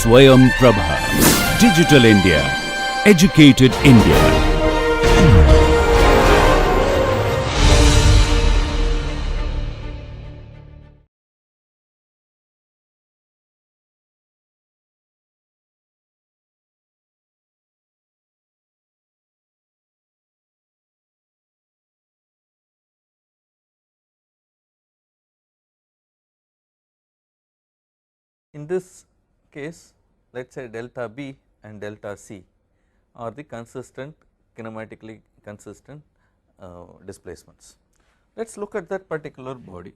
Swayam Prabha. Digital India. Educated India. In this case, let us say delta B and delta C are the consistent, kinematically consistent displacements. Let us look at that particular body,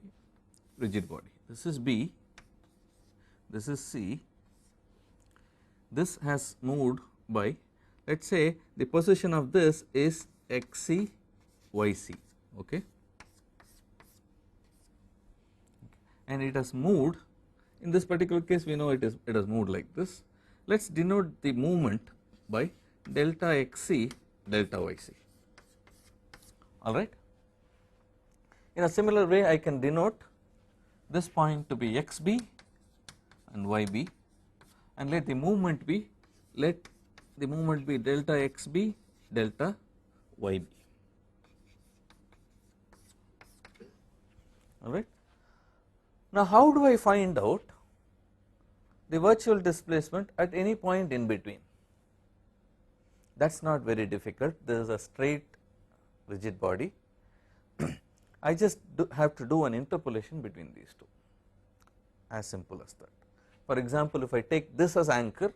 rigid body. This is B, this is C, this has moved by, let us say the position of this is xc, yc, okay, and it has moved. In this particular case we know it has moved like this. Let us denote the movement by delta xc, delta yc, alright. In a similar way I can denote this point to be xb and yb, and let the movement be delta xb, delta yb, alright. Now how do I find out the virtual displacement at any point in between? That is not very difficult. There is a straight rigid body. I just have to do an interpolation between these two, as simple as that. For example, if I take this as anchor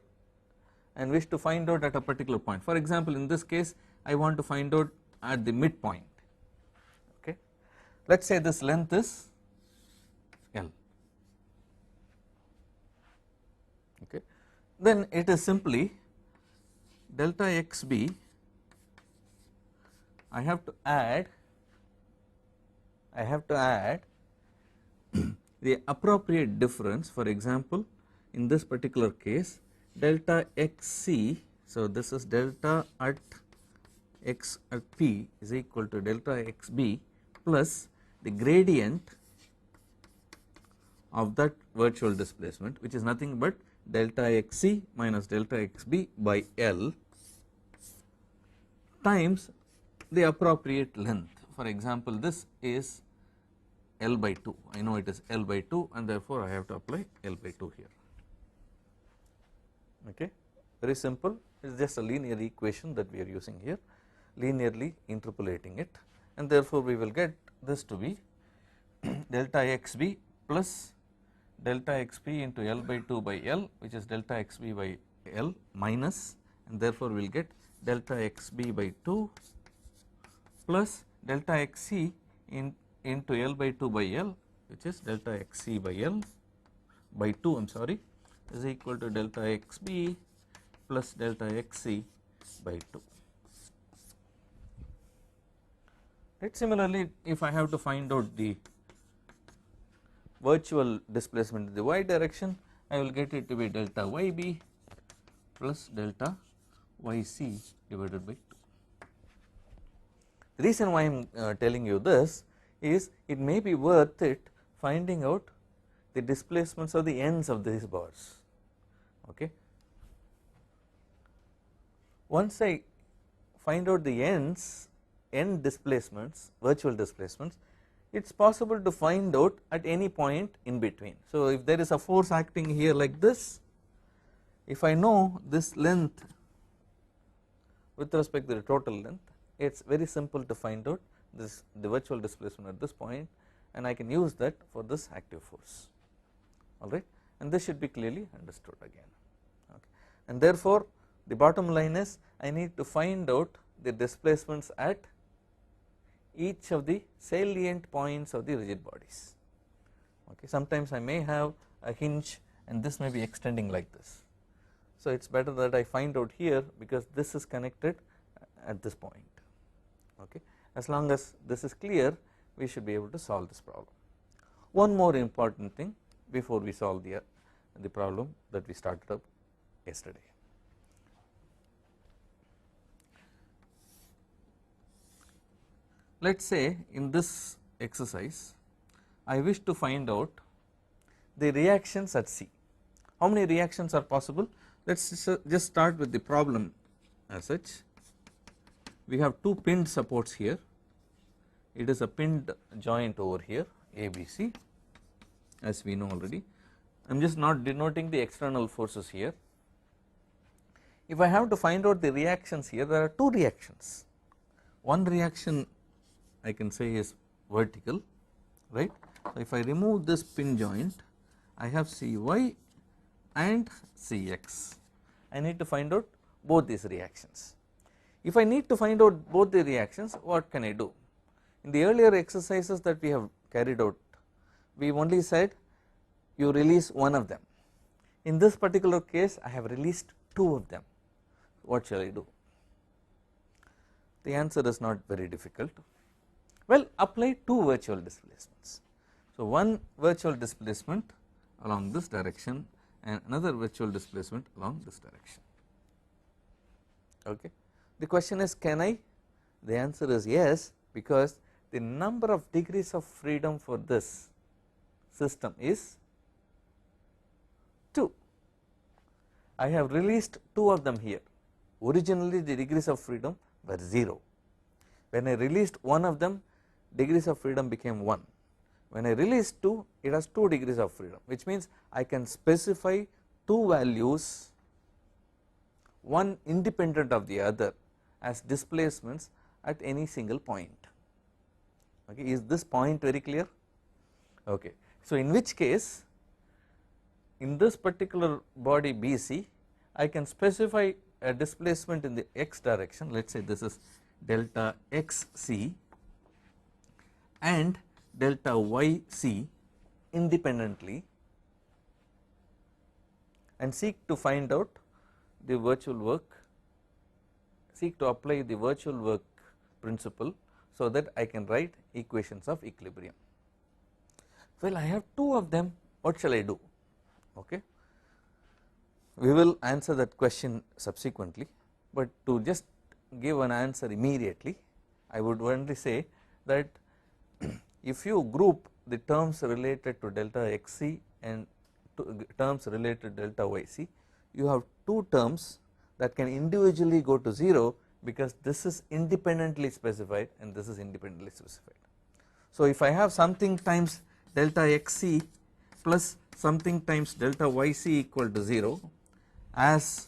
and wish to find out at a particular point, for example in this case I want to find out at the midpoint, okay. Let us say this length is L, okay. Then it is simply delta xb, I have to add the appropriate difference. For example in this particular case delta xc, so this is delta at x at p is equal to delta xb plus the gradient of that virtual displacement, which is nothing but delta xc minus delta xb by L times the appropriate length. For example this is L by 2, I know it is L by 2 and therefore I have to apply L by 2 here, okay. Very simple, it is just a linear equation that we are using here, linearly interpolating it, and therefore we will get this to be delta xb plus delta xp into L by 2 by L, which is delta xb by L minus, and therefore we will get delta xb by 2 plus delta xc into L by 2 by L, which is delta xc by L by 2, I am sorry, is equal to delta xb plus delta xc by 2. Right. Similarly, if I have to find out the virtual displacement in the y direction, I will get it to be delta yb plus delta yc divided by 2. The reason why I am telling you this is it may be worth it finding out the displacements of the ends of these bars, okay. Once I find out the end displacements, virtual displacements, it is possible to find out at any point in between. So if there is a force acting here like this, if I know this length with respect to the total length, it is very simple to find out the virtual displacement at this point, and I can use that for this active force, alright, and this should be clearly understood again, okay. And therefore the bottom line is I need to find out the displacements at each of the salient points of the rigid bodies, okay. Sometimes I may have a hinge and this may be extending like this, so it is better that I find out here because this is connected at this point, okay. As long as this is clear, we should be able to solve this problem. One more important thing before we solve the problem that we started up yesterday. Let us say in this exercise I wish to find out the reactions at C. How many reactions are possible? Let us just start with the problem as such. We have two pinned supports here, it is a pinned joint over here ABC, as we know already. I am just not denoting the external forces here. If I have to find out the reactions here, there are two reactions. One reaction I can say is vertical, right. So if I remove this pin joint, I have Cy and Cx. I need to find out both these reactions. If I need to find out both the reactions, what can I do? In the earlier exercises that we have carried out, we only said you release one of them. In this particular case, I have released two of them. What shall I do? The answer is not very difficult. Well, apply two virtual displacements. So one virtual displacement along this direction and another virtual displacement along this direction. Okay. The question is, can I? The answer is yes, because the number of degrees of freedom for this system is 2. I have released two of them here. Originally the degrees of freedom were 0. When I released one of them, degrees of freedom became 1. When I release 2, it has 2 degrees of freedom, which means I can specify two values, one independent of the other, as displacements at any single point. Okay, is this point very clear? Okay. So in which case, in this particular body BC, I can specify a displacement in the x direction. Let us say this is delta xc and delta yc independently, and seek to find out the virtual work, seek to apply the virtual work principle, so that I can write equations of equilibrium. Well, I have two of them, what shall I do? Okay. We will answer that question subsequently, but to just give an answer immediately, I would only say that if you group the terms related to delta xc and terms related to delta yc, you have two terms that can individually go to 0, because this is independently specified and this is independently specified. So if I have something times delta xc plus something times delta yc equal to 0 as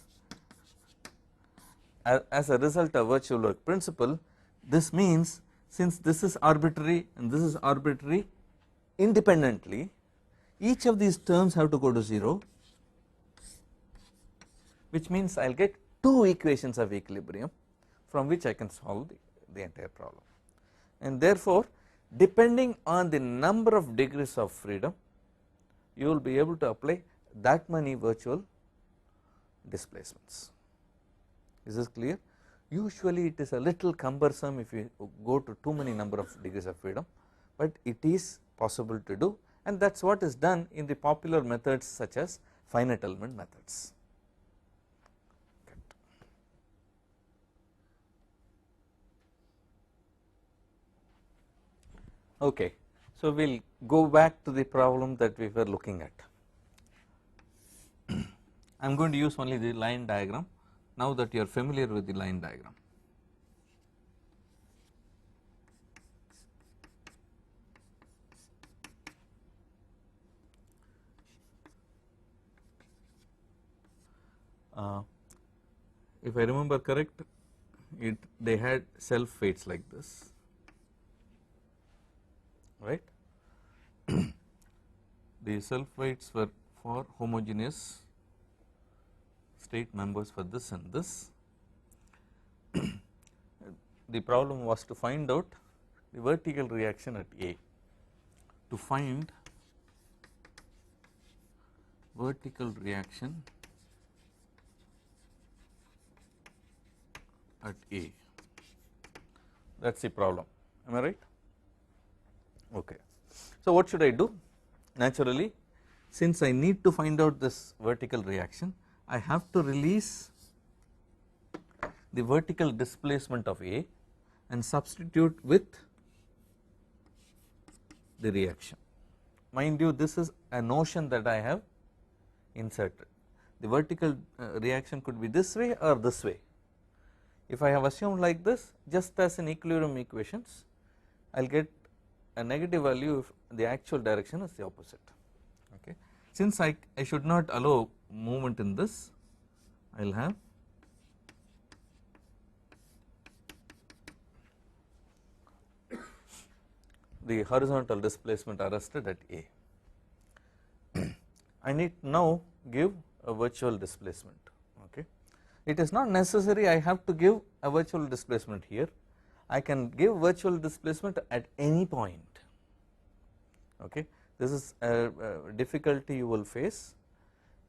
a result of virtual work principle, this means since this is arbitrary and this is arbitrary independently, each of these terms have to go to 0, which means I will get two equations of equilibrium from which I can solve the entire problem. And therefore, depending on the number of degrees of freedom, you will be able to apply that many virtual displacements. Is this clear? Usually it is a little cumbersome if you go to too many number of degrees of freedom, but it is possible to do, and that is what is done in the popular methods such as finite element methods. Okay, so we will go back to the problem that we were looking at. I am going to use only the line diagram now that you are familiar with the line diagram. If I remember correct, they had self weights like this, right. The self weights were for homogeneous state members for this and this. The problem was to find out the vertical reaction at A. To find vertical reaction at A, that is the problem, am I right? Okay. So what should I do? Naturally, since I need to find out this vertical reaction, I have to release the vertical displacement of A and substitute with the reaction. Mind you, this is a notion that I have inserted. The vertical reaction could be this way or this way. If I have assumed like this, just as in equilibrium equations, I will get a negative value if the actual direction is the opposite. Okay. Since I should not allow movement in this, I will have the horizontal displacement arrested at A. I need now give a virtual displacement. Okay. It is not necessary I have to give a virtual displacement here, I can give virtual displacement at any point. Okay. This is a difficulty you will face.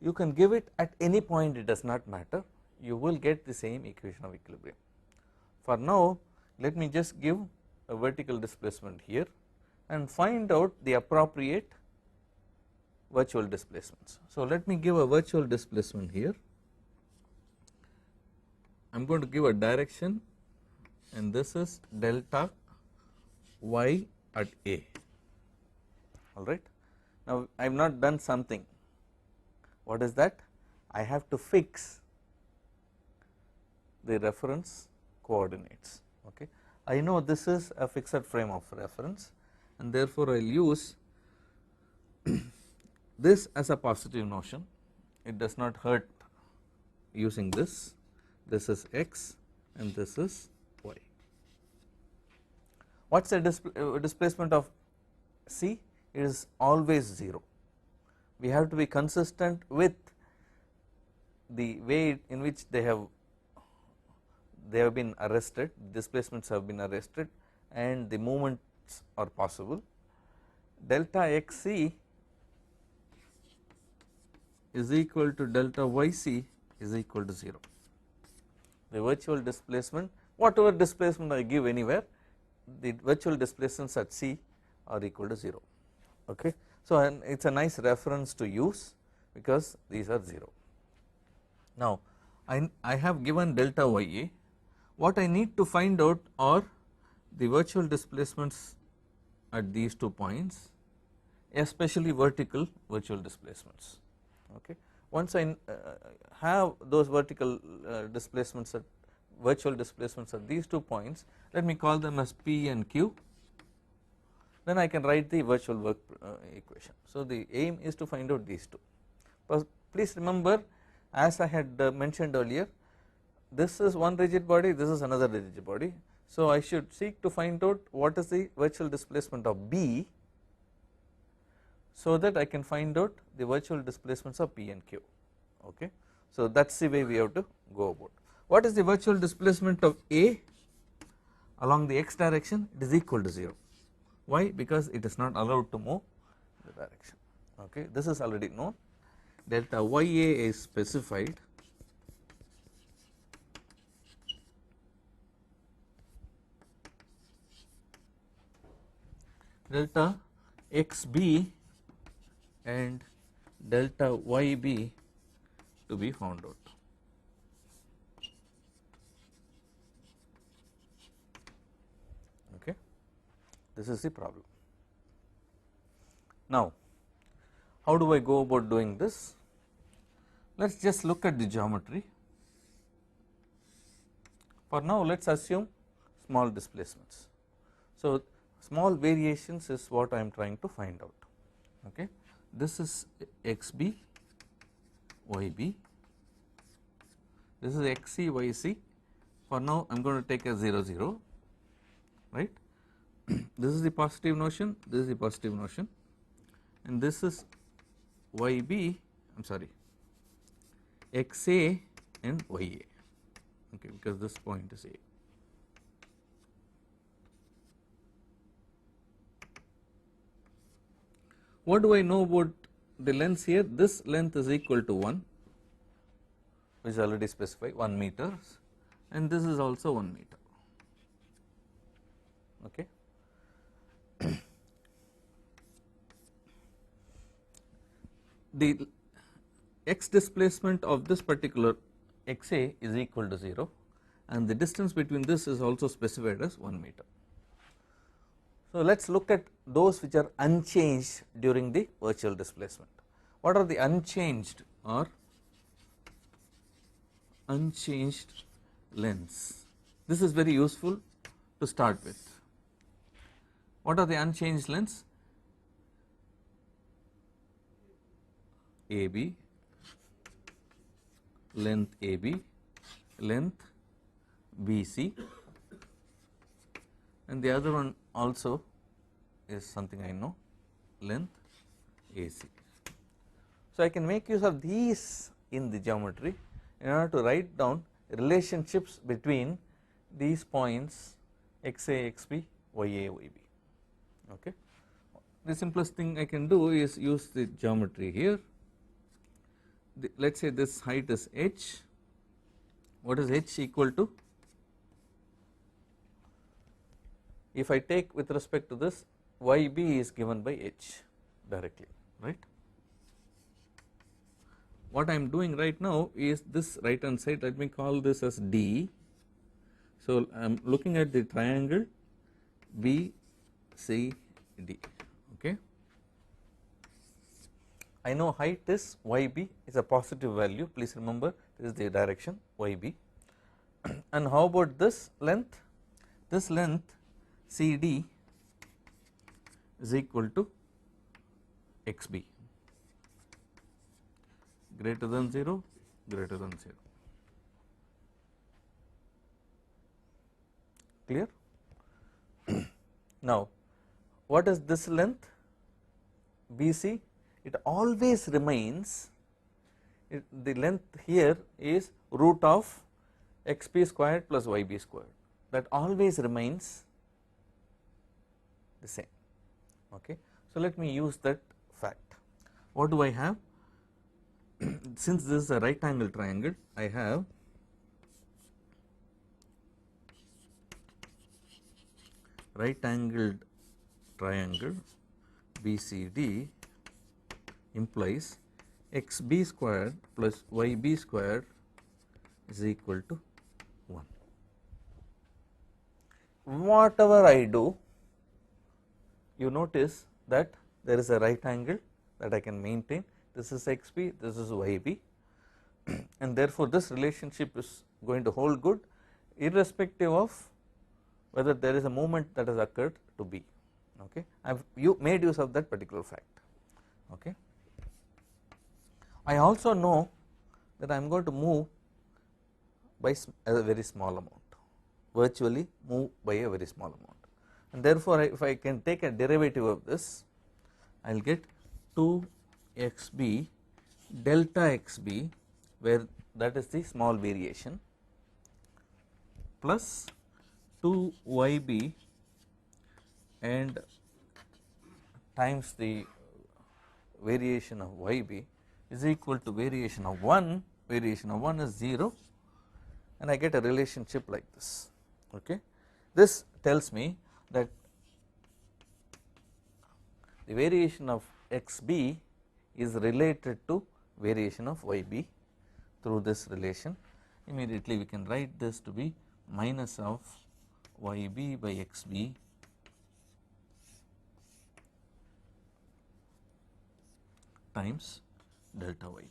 You can give it at any point, it does not matter, you will get the same equation of equilibrium. For now, let me just give a vertical displacement here and find out the appropriate virtual displacements. So let me give a virtual displacement here. I am going to give a direction, and this is delta y at A. Alright. Now I have not done something. What is that? I have to fix the reference coordinates. Okay. I know this is a fixed frame of reference, and therefore I will use this as a positive notion. It does not hurt using this. This is x and this is y. What is the displacement of C? It is always 0. We have to be consistent with the way in which they have been arrested, displacements have been arrested, and the movements are possible. Delta xc is equal to delta yc is equal to 0. The virtual displacement, whatever displacement I give anywhere, the virtual displacements at C are equal to 0. Okay. So it is a nice reference to use because these are 0. Now I have given delta ya. What I need to find out are the virtual displacements at these 2 points, especially vertical virtual displacements. Okay. Once I have those vertical displacements at virtual displacements at these 2 points, let me call them as P and Q, then I can write the virtual work equation. So the aim is to find out these 2. But please remember, as I had mentioned earlier, this is one rigid body, this is another rigid body. So I should seek to find out what is the virtual displacement of B, so that I can find out the virtual displacements of P and Q. Okay. So that is the way we have to go about. What is the virtual displacement of A along the x direction? It is equal to 0. Why? Because it is not allowed to move the direction. Okay. This is already known. Delta ya is specified. Delta xb and delta yb to be found out. Okay. This is the problem. Now how do I go about doing this? Let us just look at the geometry. For now let us assume small displacements. So small variations is what I am trying to find out. Okay. This is xb, yb, this is xc, yc. For now I am going to take a 0 0, right. This is the positive notion, this is the positive notion, and this is yb, I am sorry, xa and ya, okay, because this point is A. What do I know about the lengths here? This length is equal to 1, which is already specified, 1 meters, and this is also 1 meter. Okay. The x displacement of this particular xa is equal to 0, and the distance between this is also specified as 1 meter. So let us look at those which are unchanged during the virtual displacement. What are the unchanged or unchanged lengths. This is very useful to start with. What are the unchanged lengths? AB, length AB, length BC, and the other one also is something I know, length AC. So I can make use of these in the geometry in order to write down relationships between these points XA, XB, YA, YB. Okay. The simplest thing I can do is use the geometry here. Let us say this height is h. What is h equal to? If I take with respect to this, YB is given by h directly, right. What I am doing right now is this right hand side, let me call this as D. So I am looking at the triangle BCD, okay. I know height is YB is a positive value, please remember this is the direction YB. And how about this length? This length CD is equal to XB, greater than 0, greater than 0. Clear? Now, what is this length BC? It always remains, the length here is root of xp squared plus yb squared, that always remains the same, okay. So let me use that fact. What do I have? Since this is a right angle triangle, I have right angled triangle BCD implies xb squared plus yb squared is equal to 1. Whatever I do, you notice that there is a right angle that I can maintain, this is xb, this is yb, and therefore this relationship is going to hold good irrespective of whether there is a movement that has occurred to B, okay. I have made use of that particular fact, okay. I also know that I am going to move by a very small amount, virtually move by a very small amount, and therefore if I can take a derivative of this, I will get 2xb delta xb, where that is the small variation, plus 2yb and times the variation of yb is equal to variation of 1 is 0, and I get a relationship like this, okay. This tells me that the variation of xb is related to variation of yb through this relation. Immediately we can write this to be minus of yb by xb times delta yb,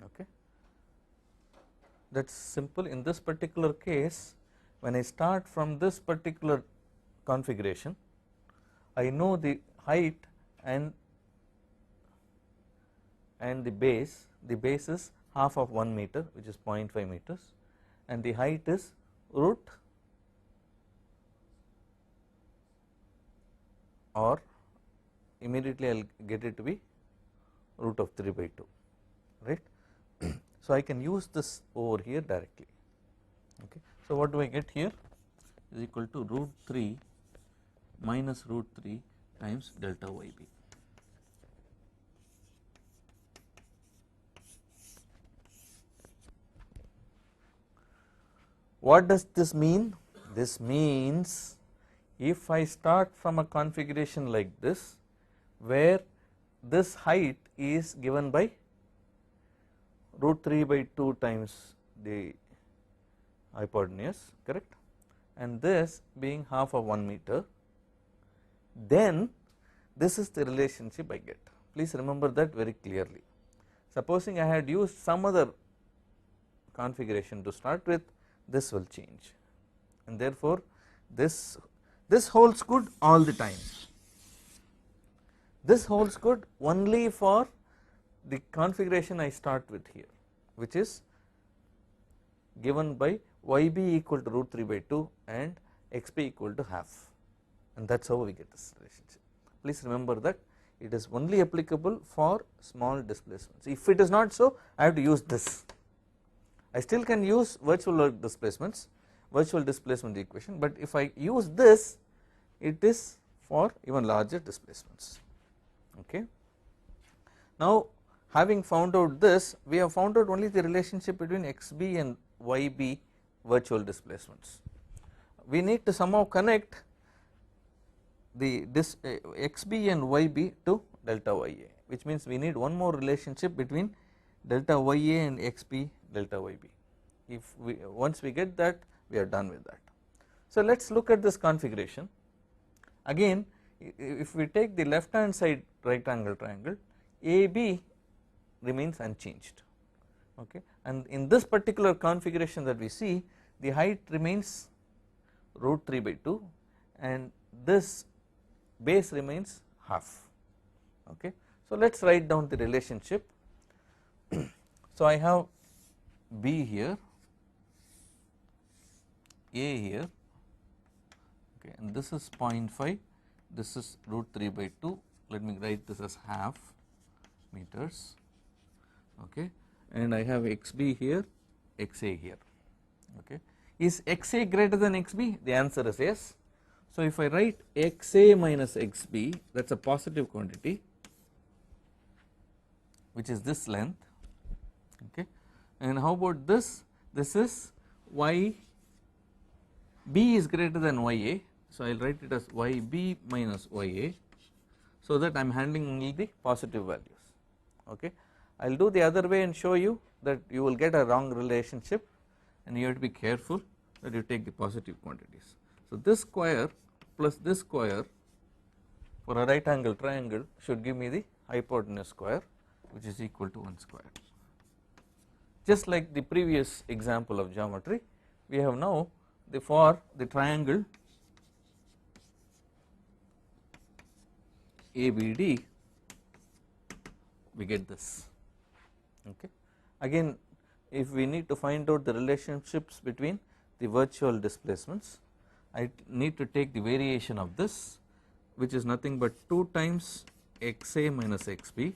okay. That is simple. In this particular case, when I start from this particular configuration, I know the height and the base is half of 1 meter, which is 0.5 meters, and the height is root or immediately I will get it to be root of 3 by 2, right. So I can use this over here directly, okay. So what do I get here is equal to root 3 minus root 3 times delta yb. What does this mean? This means if I start from a configuration like this, where this height is given by root 3 by 2 times the hypotenuse, correct, and this being half of 1 meter, then this is the relationship I get. please remember that very clearly. Supposing I had used some other configuration to start with, this will change, and therefore this holds good all the time. This holds good only for the configuration I start with here, which is given by yb equal to root 3 by 2 and xb equal to half, and that is how we get this relationship. Please remember that it is only applicable for small displacements. If it is not so, I have to use this. I still can use virtual displacements, virtual displacement equation, but if I use this, it is for even larger displacements. Okay. Now, having found out this, we have found out only the relationship between xb and yb virtual displacements. We need to somehow connect the xb and yb to delta ya, which means we need one more relationship between delta ya and xb delta yb. If we once we get that, we are done with that. So let us look at this configuration. Again, if we take the left hand side right angle triangle, AB remains unchanged, okay, and in this particular configuration that we see, the height remains root 3 by 2 and this base remains half, okay. So let us write down the relationship. So I have B here, A here, okay, and this is 0.5, this is root 3 by 2, let me write this as half meters, okay, and I have xb here, xa here, okay. Is xa greater than xb? The answer is yes. So if I write xa minus xb, that is a positive quantity which is this length, okay, and how about this? This is y b is greater than ya, so I will write it as yb minus ya, so that I am handling only the positive values, okay. I will do the other way and show you that you will get a wrong relationship and you have to be careful that you take the positive quantities. So this square plus this square for a right angle triangle should give me the hypotenuse square, which is equal to 1 square. Just like the previous example of geometry, we have now for the triangle ABD, we get this, okay. Again, if we need to find out the relationships between the virtual displacements, I need to take the variation of this, which is nothing but 2 times xa minus xb.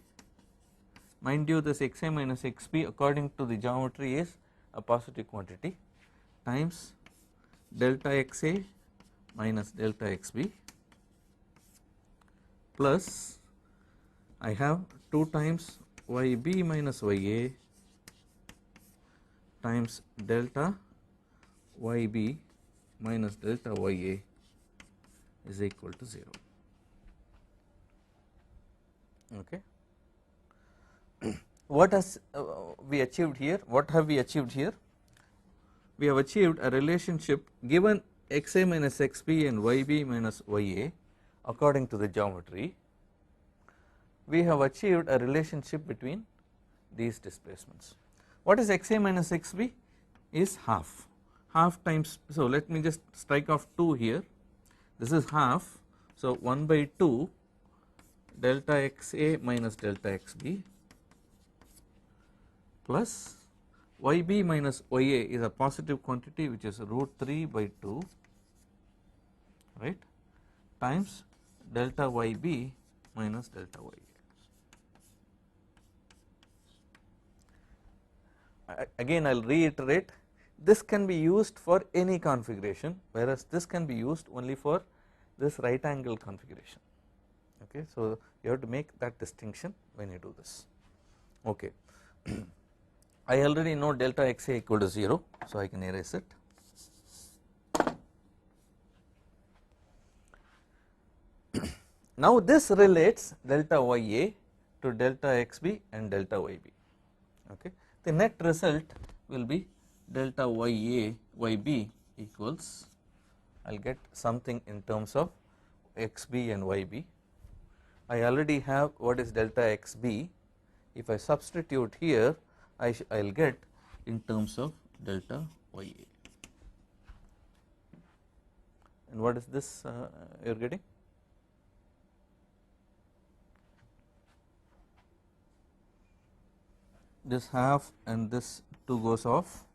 Mind you, this xa minus xb according to the geometry is a positive quantity, times delta xa minus delta xb plus I have 2 times yb minus ya times delta yb minus delta ya is equal to 0, okay. What has we achieved here? What have we achieved here? We have achieved a relationship given xa minus xb and yb minus ya according to the geometry. We have achieved a relationship between these displacements. What is xa minus xb? Is half times, so let me just strike off 2 here, this is half, so 1 by 2 delta xa minus delta xb plus yb minus ya is a positive quantity which is root 3 by 2, right, times delta yb minus delta ya. Again I will reiterate, this can be used for any configuration, whereas this can be used only for this right angle configuration, okay. So you have to make that distinction when you do this, okay. I already know delta xa equal to 0, so I can erase it. Now this relates delta ya to delta xb and delta yb, okay. The net result will be delta ya yb equals, I will get something in terms of xb and yb, I already have what is delta xb. If I substitute here, I will get in terms of delta ya. And what is this you are getting? This half and this 2 goes off.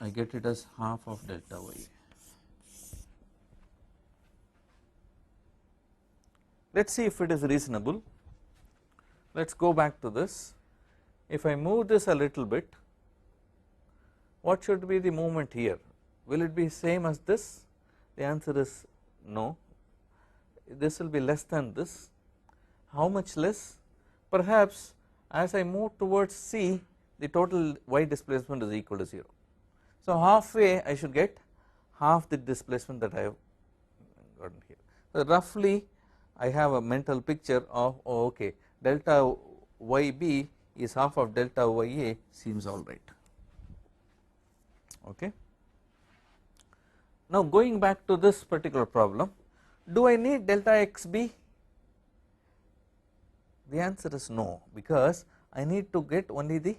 I get it as half of delta ya. Let us see if it is reasonable. Let us go back to this. If I move this a little bit, what should be the movement here? Will it be same as this? The answer is no. This will be less than this. How much less? Perhaps as I move towards C, the total y displacement is equal to 0. So halfway I should get half the displacement that I have gotten here. So roughly I have a mental picture of, oh, okay, delta yb is half of delta ya, seems alright. Okay. Now going back to this particular problem, do I need delta xb? The answer is no, because I need to get only the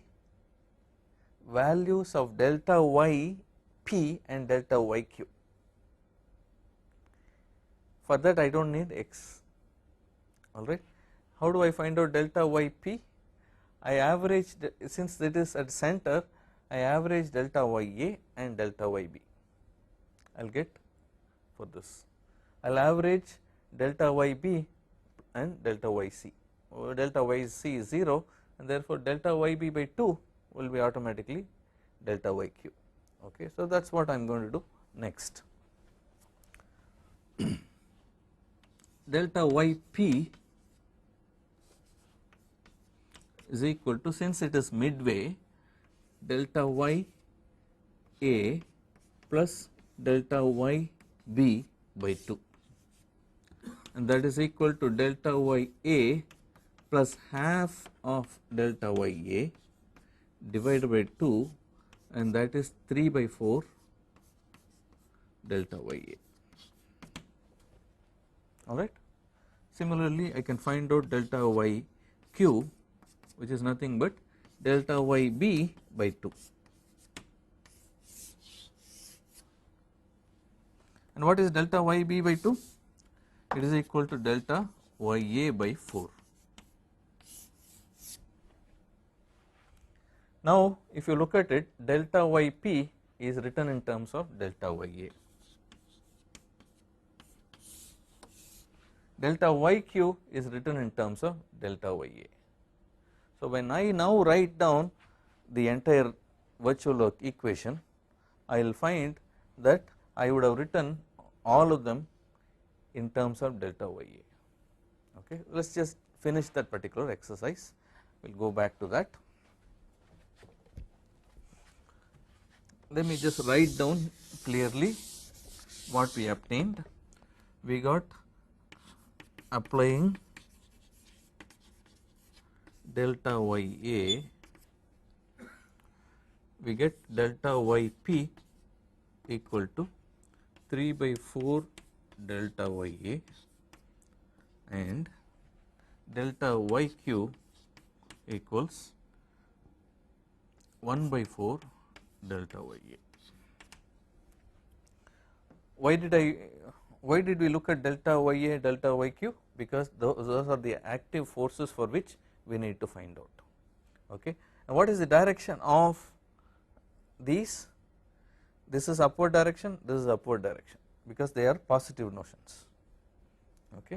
values of delta yp and delta yq. For that I do not need x, alright. How do I find out delta yp? I averaged, since it is at center, I average delta ya and delta yb. I will get for this. I will average delta yb and delta yc. Delta yc is 0, and therefore delta yb by 2 will be automatically delta yq. Okay, so that is what I am going to do next. Delta yp is equal to, since it is midway, delta ya plus delta yb by 2, and that is equal to delta ya plus half of delta ya divided by 2, and that is 3 by 4 delta ya. Alright. Similarly, I can find out delta yq, which is nothing but delta yb by 2. And what is delta yb by 2? It is equal to delta ya by 4. Now if you look at it, delta yp is written in terms of delta ya. Delta yq is written in terms of delta ya. So when I now write down the entire virtual equation, I will find that I would have written all of them in terms of delta ya. Okay, let us just finish that particular exercise. We will go back to that. Let me just write down clearly what we obtained. We got applying delta ya, we get delta yp equal to 3 by 4 delta ya and delta yq equals 1 by 4 delta ya. Why did we look at delta ya, delta yq? Because those are the active forces for which we need to find out. Okay, and what is the direction of these? This is upward direction, this is upward direction, because they are positive notions. Okay.